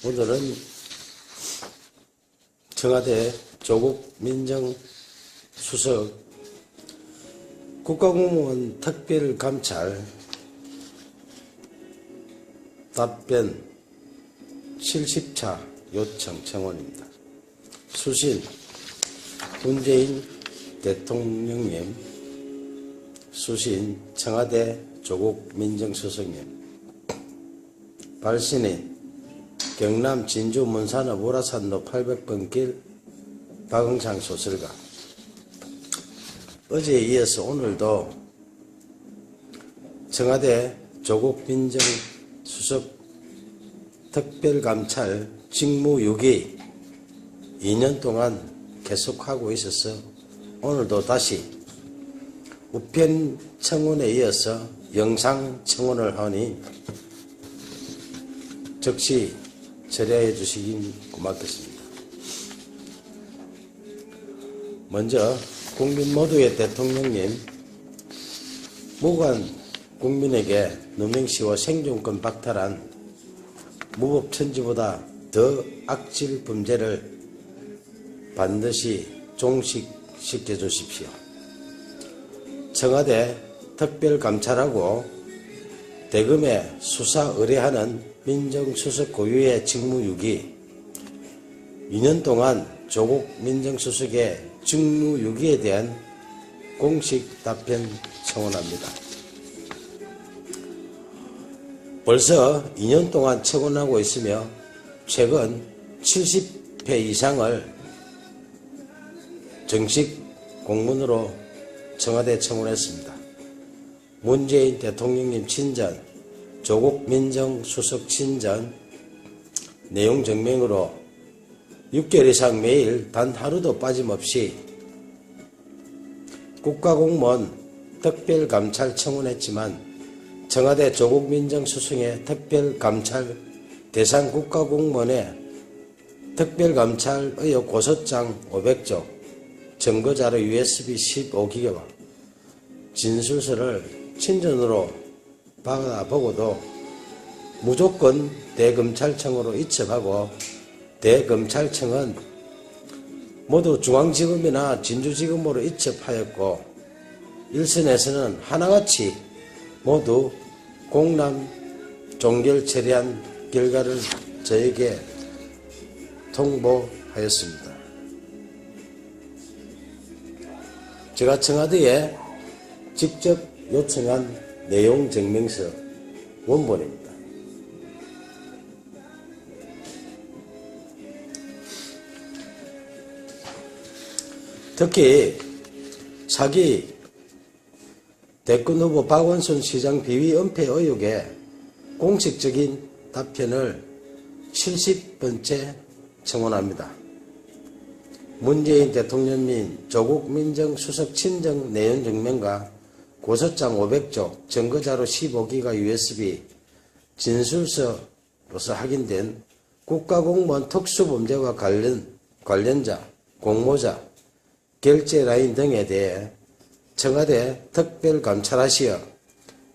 오늘은 청와대 조국 민정수석 국가공무원 특별감찰 답변 70차 요청 청원입니다. 수신 문재인 대통령님, 수신 청와대 조국 민정수석님, 발신인 경남 진주 문산읍 우라산로 800번 길 박응창 소설가. 어제에 이어서 오늘도 청와대 조국 민정수석 특별감찰 직무유기 2년 동안 계속하고 있어서 오늘도 다시 우편 청원에 이어서 영상 청원을 하니 즉시 처리해 주시긴 고맙겠습니다. 먼저 국민 모두의 대통령님, 무관 국민에게 누명시와 생존권 박탈한 무법천지보다 더 악질 범죄를 반드시 종식시켜 주십시오. 청와대 특별감찰하고 대검에 수사 의뢰하는 민정수석 고유의 직무유기 2년 동안 조국 민정수석의 직무유기에 대한 공식 답변 청원합니다. 벌써 2년 동안 청원하고 있으며 최근 70회 이상을 정식 공문으로 청와대에 청원했습니다. 문재인 대통령님 친전, 조국 민정수석 친전, 내용 증명으로 6개월 이상 매일 단 하루도 빠짐없이 국가공무원 특별감찰 청원했지만 청와대 조국 민정수석의 특별감찰 대상 국가공무원의 특별감찰 의혹 고소장 500조, 증거자료 USB 15기가와 진술서를 친전으로 받아보고도 무조건 대검찰청으로 이첩하고 대검찰청은 모두 중앙지검이나 진주지검으로 이첩하였고 일선에서는 하나같이 모두 공람 종결 처리한 결과를 저에게 통보하였습니다. 제가 청와대에 직접 요청한 내용 증명서 원본입니다. 특히 사기 대권 후보 박원순 시장 비위 은폐 의혹에 공식적인 답변을 70번째 청원합니다. 문재인 대통령님 조국 민정수석 친정 내연 증명과 고소장 500조, 증거자료 15기가 USB, 진술서로서 확인된 국가공무원 특수범죄와 관련자, 공모자, 결제라인 등에 대해 청와대 특별감찰하시어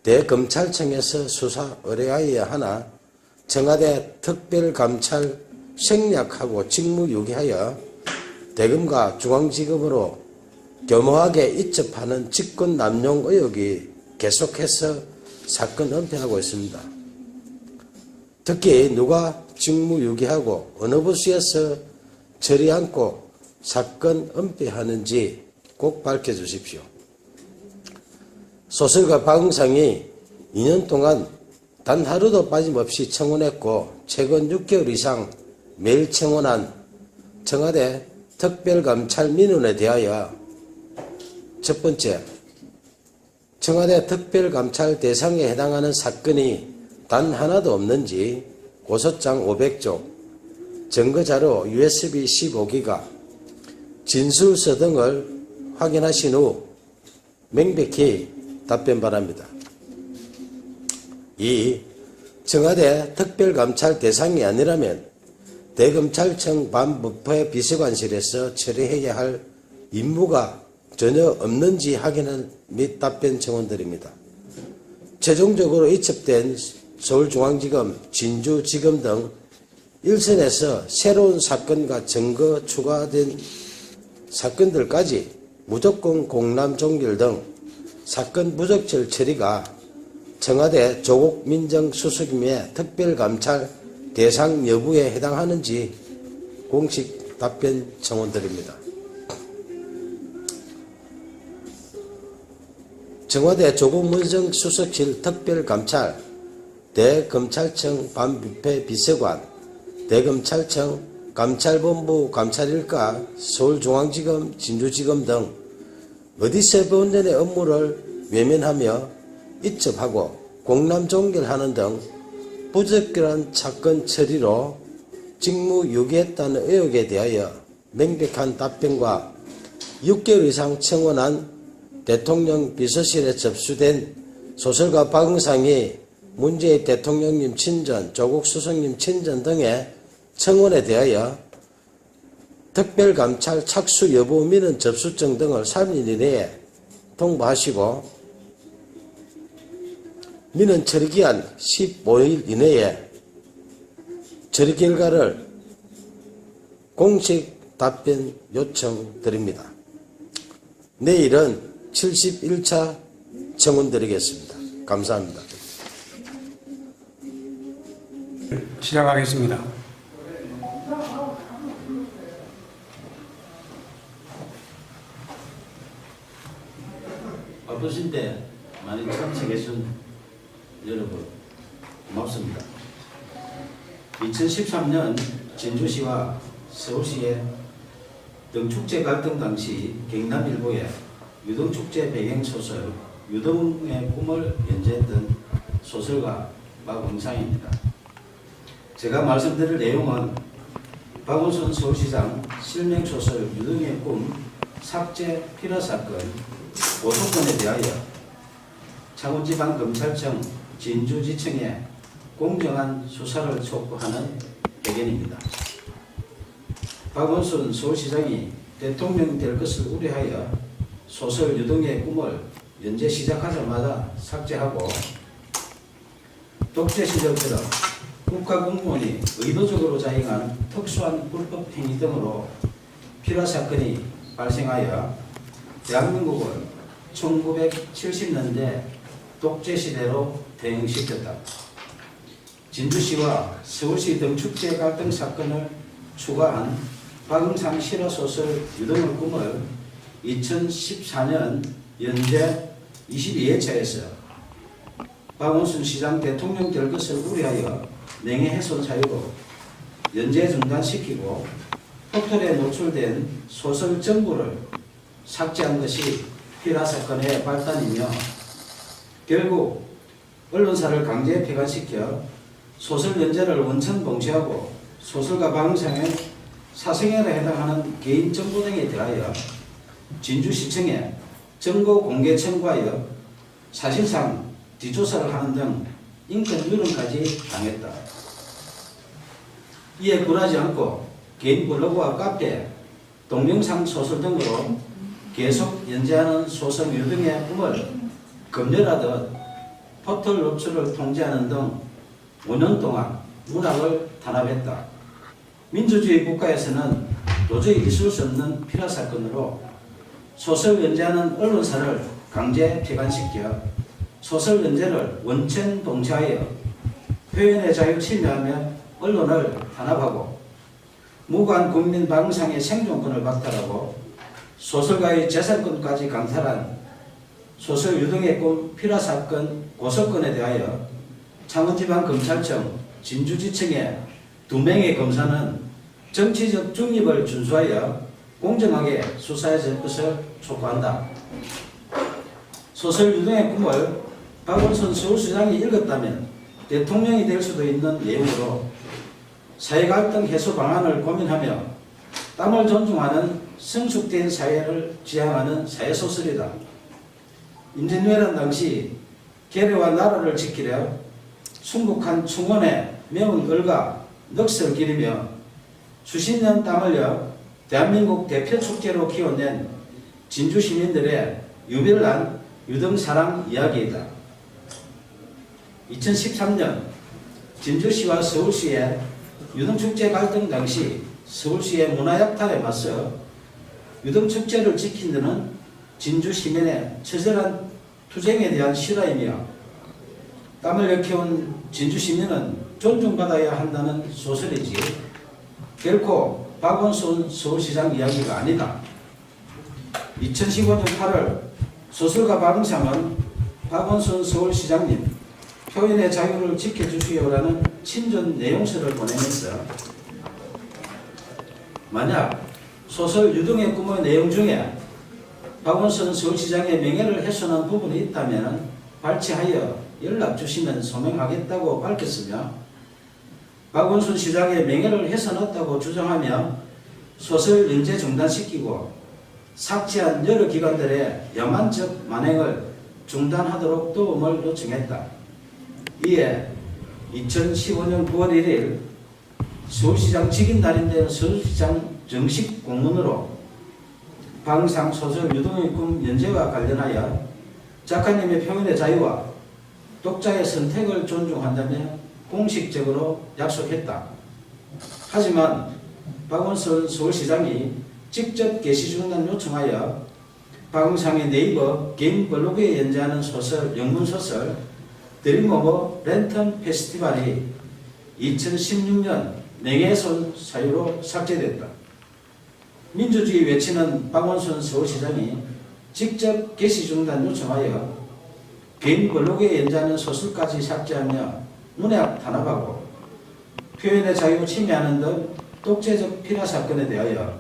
대검찰청에서 수사 의뢰하여야 하나 청와대 특별감찰 생략하고 직무유기하여 대검과 중앙지검으로 교모하게 이첩하는 직권 남용 의혹이 계속해서 사건 은폐하고 있습니다. 특히 누가 직무유기하고 어느 부서에서 처리 않고 사건 은폐하는지 꼭 밝혀주십시오. 소설가 박응창이 2년 동안 단 하루도 빠짐없이 청원했고 최근 6개월 이상 매일 청원한 청와대 특별감찰 민원에 대하여 첫 번째, 청와대 특별감찰 대상에 해당하는 사건이 단 하나도 없는지 고소장 500조, 증거자료 USB 15기가, 진술서 등을 확인하신 후 명백히 답변 바랍니다. 2. 청와대 특별감찰 대상이 아니라면 대검찰청 반부패 비서관실에서 처리해야 할 임무가 전혀 없는지 확인을 및 답변 청원드립니다. 최종적으로 이첩된 서울중앙지검, 진주지검 등 일선에서 새로운 사건과 증거 추가된 사건들까지 무조건 공람 종결 등 사건 무적절 처리가 청와대 조국 민정수석임의 특별감찰 대상 여부에 해당하는지 공식 답변 청원드립니다. 청와대 조국 민정수석실 특별감찰, 대검찰청 반부패 비서관, 대검찰청 감찰본부 감찰일가, 서울중앙지검, 진주지검 등 어디서 본전의 업무를 외면하며 이첩하고 공람 종결하는 등 부적절한 사건 처리로 직무 유기했다는 의혹에 대하여 명백한 답변과 6개월 이상 청원한 대통령 비서실에 접수된 소설가 박응상이 문재인 대통령님 친전, 조국 수석님 친전 등의 청원에 대하여 특별감찰 착수 여부 민원 접수증 등을 3일 이내에 통보하시고 민원 처리기한 15일 이내에 처리 결과를 공식 답변 요청드립니다. 내일은 71차 청원 드리겠습니다. 감사합니다. 시작하겠습니다. 바쁘신데 많이 참석해준 여러분 고맙습니다. 2013년 진주시와 서울시의 등축제 갈등 당시 경남일보에 유등축제 배경소설 유등의 꿈을 연재했던 소설가 박응상입니다. 제가 말씀드릴 내용은 박원순 서울시장 실명소설 유등의 꿈 삭제 필화 사건 고소건에 대하여 창원지방검찰청 진주지청에 공정한 수사를 촉구하는 배경입니다. 박원순 서울시장이 대통령 될 것을 우려하여 소설 유등의 꿈을 연재 시작하자마자 삭제하고 독재 시절처럼 국가공무원이 의도적으로 자행한 특수한 불법 행위 등으로 필화 사건이 발생하여 대한민국을 1970년대 독재 시대로 대응시켰다. 진주시와 서울시 등 축제 갈등 사건을 추가한 박응상 실화소설 유등의 꿈을 2014년 연재 22회차에서 박원순 시장 대통령 될 것을 우려하여 명예훼손 사유로 연재 중단시키고 포털에 노출된 소설 전부를 삭제한 것이 필화 사건의 발단이며 결국 언론사를 강제 폐간시켜 소설 연재를 원천 봉쇄하고 소설가 박응상의 사생활에 해당하는 개인 정보 등에 대하여 진주시청에 정보 공개 청구하여 사실상 뒷조사를 하는 등 인권 유린까지 당했다. 이에 굴하지 않고 개인 블로그와 카페, 동영상 소설 등으로 계속 연재하는 소설 유등의 꿈을 검열하듯 포털 노출을 통제하는 등 5년 동안 문학을 탄압했다. 민주주의 국가에서는 도저히 있을 수 없는 필화 사건으로 소설 연재하는 언론사를 강제 폐간시켜 소설 연재를 원천 봉쇄하여 표현의 자유 침해하며 언론을 탄압하고 무고한 국민 박응상의 생존권을 박탈하고 소설가의 재산권까지 강탈한 소설 유등의 꿈 필화 사건 고소건에 대하여 창원지방검찰청 진주지청의 2명의 검사는 정치적 중립을 준수하여 공정하게 수사해 줄 것을 촉구한다. 소설 유등의 꿈을 박원순 서울시장이 읽었다면 대통령이 될 수도 있는 내용으로 사회갈등 해소 방안을 고민하며 땀을 존중하는 성숙된 사회를 지향하는 사회소설이다. 임진왜란 당시 계례와 나라를 지키려 순국한 충원에 매운 을과 넋을 기리며 수십 년 땀 흘려 대한민국 대표 축제로 키워낸 진주 시민들의 유별난 유등사랑 이야기이다. 2013년 진주시와 서울시의 유등축제 갈등 당시 서울시의 문화약탈에 맞서 유등축제를 지킨 데는 진주 시민의 처절한 투쟁에 대한 실화이며 땀을 일깨운 진주 시민은 존중받아야 한다는 소설이지 결코 박원순 서울시장 이야기가 아니다. 2015년 8월 소설가 박응상은 박원순 서울시장님 표현의 자유를 지켜주시오라는 친전 내용서를 보내면서 만약 소설 유등의 꿈의 내용 중에 박원순 서울시장의 명예를 훼손한 부분이 있다면 발췌하여 연락 주시면 소명하겠다고 밝혔으며 박원순 시장의 명예를 훼손했다고 주장하며 소설 연재 중단시키고 삭제한 여러 기관들의 야만적 만행을 중단하도록 도움을 요청했다. 이에 2015년 9월 1일 서울시장 직인날인데 서울시장 정식 공문으로 박응상 소설 유등의 꿈 연재와 관련하여 작가님의 표현의 자유와 독자의 선택을 존중한다며 공식적으로 약속했다. 하지만 박원순 서울시장이 직접 게시 중단 요청하여 박응상의 네이버 개인 블로그에 연재하는 소설, 영문소설 드림 오브 랜턴 페스티벌이 2016년 명예훼손 사유로 삭제됐다. 민주주의 외치는 박원순 서울시장이 직접 게시 중단 요청하여 개인 블로그에 연재하는 소설까지 삭제하며 문학 탄압하고 표현의 자유 침해하는 등 독재적 필화 사건에 대하여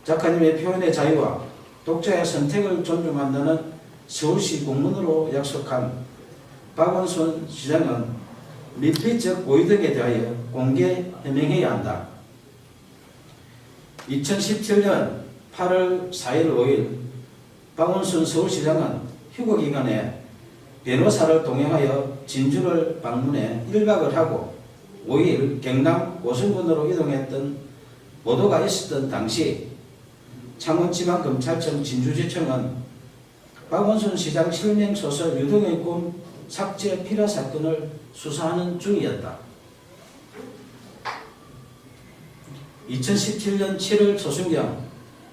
작가님의 표현의 자유와 독자의 선택을 존중한다는 서울시 공문으로 약속한 박원순 시장은 밀폐적 고의 등에 대하여 공개 해명해야 한다. 2017년 8월 4일 5일 박원순 서울시장은 휴거기간에 변호사를 동행하여 진주를 방문해 1박을 하고 5일 경남 고성군으로 이동했던 보도가 있었던 당시 창원지방검찰청 진주지청은 박원순 시장 실명소설 유등의 꿈 삭제 필화 사건을 수사하는 중이었다. 2017년 7월 초순경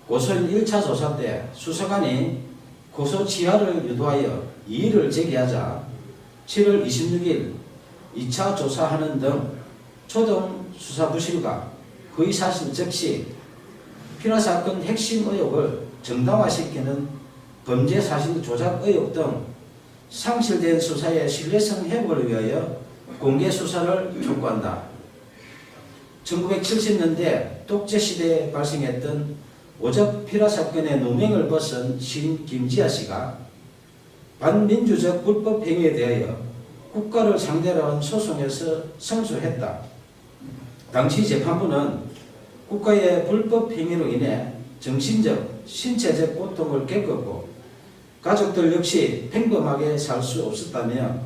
고소인 1차 조사 때 수사관이 고소 취하를 유도하여 이의를 제기하자 7월 26일 2차 조사하는 등 초동 수사 부실과 거의 사실 즉시 필화 사건 핵심 의혹을 정당화시키는 범죄 사실 조작 의혹 등 상실된 수사의 신뢰성 회복을 위하여 공개 수사를 촉구한다. 1970년대 독재시대에 발생했던 오적 필화 사건의 누명을 벗은 시인 김지아 씨가 반민주적 불법 행위에 대하여 국가를 상대로 한 소송에서 승소했다. 당시 재판부는 국가의 불법 행위로 인해 정신적, 신체적 고통을 겪었고 가족들 역시 평범하게 살 수 없었다며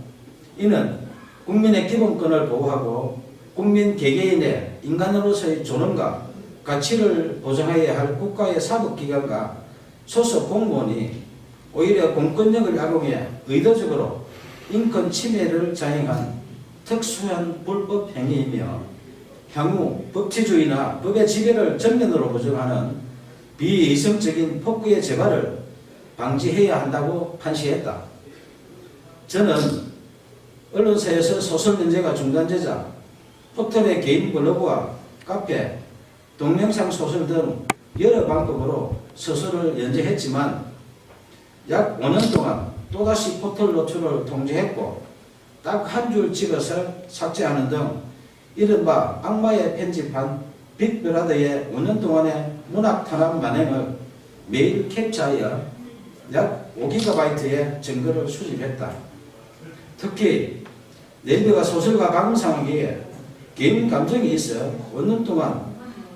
이는 국민의 기본권을 보호하고 국민 개개인의 인간으로서의 존엄과 가치를 보장해야 할 국가의 사법기관과 소속 공무원이 오히려 공권력을 악용해 의도적으로 인권 침해를 자행한 특수한 불법 행위이며 향후 법치주의나 법의 지배를 전면으로 부정하는 비이성적인 폭구의 재발을 방지해야 한다고 판시했다. 저는 언론사에서 소설 연재가 중단되자 포털의 개인 블로그와 카페, 동영상 소설 등 여러 방법으로 소설을 연재했지만 약 5년 동안 또다시 포털 노출을 통제했고 딱 한 줄 찍어서 삭제하는 등 이른바 악마의 편집한 빅브라더의 5년 동안의 문학 탄압 만행을 매일 캡처하여 약 5GB의 증거를 수집했다. 특히 네이버가 소설가 박응상에게 개인 감정이 있어 5년 동안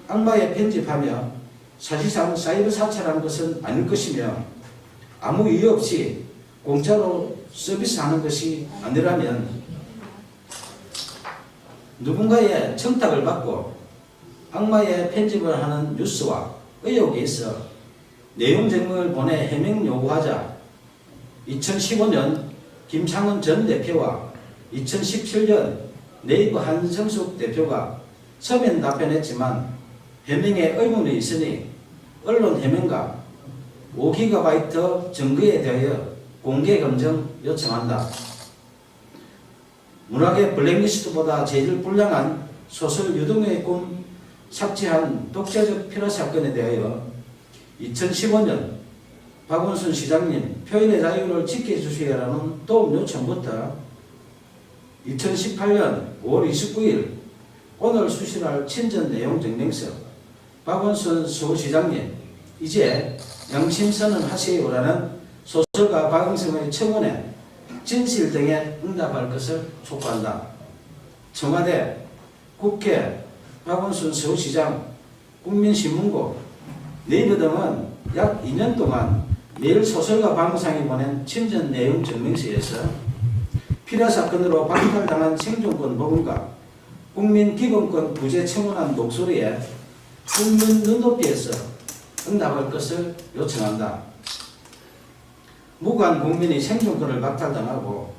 악마의 편집하며 사실상 사이버 사찰한 것은 아닐 것이며 아무 이유 없이 공짜로 서비스하는 것이 아니라면 누군가의 청탁을 받고 악마의 편집을 하는 뉴스와 의혹이 있어 내용 증명을 보내 해명 요구하자 2015년 김창원 전 대표와 2017년 네이버 한성숙 대표가 서면 답변했지만 해명에 의문이 있으니 언론 해명과 5GB 증거에 대하여 공개 검증 요청한다. 문학의 블랙리스트보다 재질 불량한 소설 유등의 꿈 삭제한 독재적 필화 사건에 대하여 2015년 박원순 시장님 표현의 자유를 지켜주시라는 도움 요청부터 2018년 5월 29일 오늘 수신할 친전 내용 증명서 박원순 서울시장님 이제 양심선언 하세요라는 소설가 박응성의 청원에 진실 등에 응답할 것을 촉구한다. 청와대, 국회, 박원순 서울시장, 국민신문고, 네이버 등은 약 2년 동안 매일 소설가 박응상이 보낸 친전 내용 증명서에서 필화 사건으로 박탈당한 생존권 보험과 국민기본권 부재 청원한 목소리에 국민 눈높이에서 응답할 것을 요청한다. 무관 국민이 생존권을 박탈당하고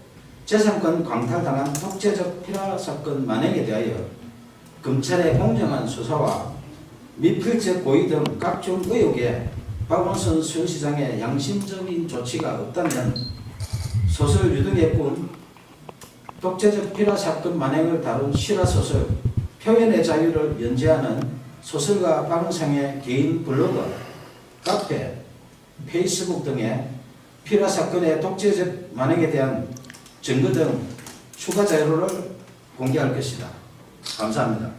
재산권 광탈당한 독재적 필화 사건 만행에 대하여 검찰의 공정한 수사와 미필적 고의 등 각종 의혹에 박원순 서울시장의 양심적인 조치가 없다면 소설 유등의 꿈, 독재적 필화 사건 만행을 다룬 실화소설 표현의 자유를 연재하는 소설가 박응상의 개인 블로그, 카페, 페이스북 등의 필화 사건의 독재적 만행에 대한 증거 등 추가 자료를 공개할 것이다. 감사합니다.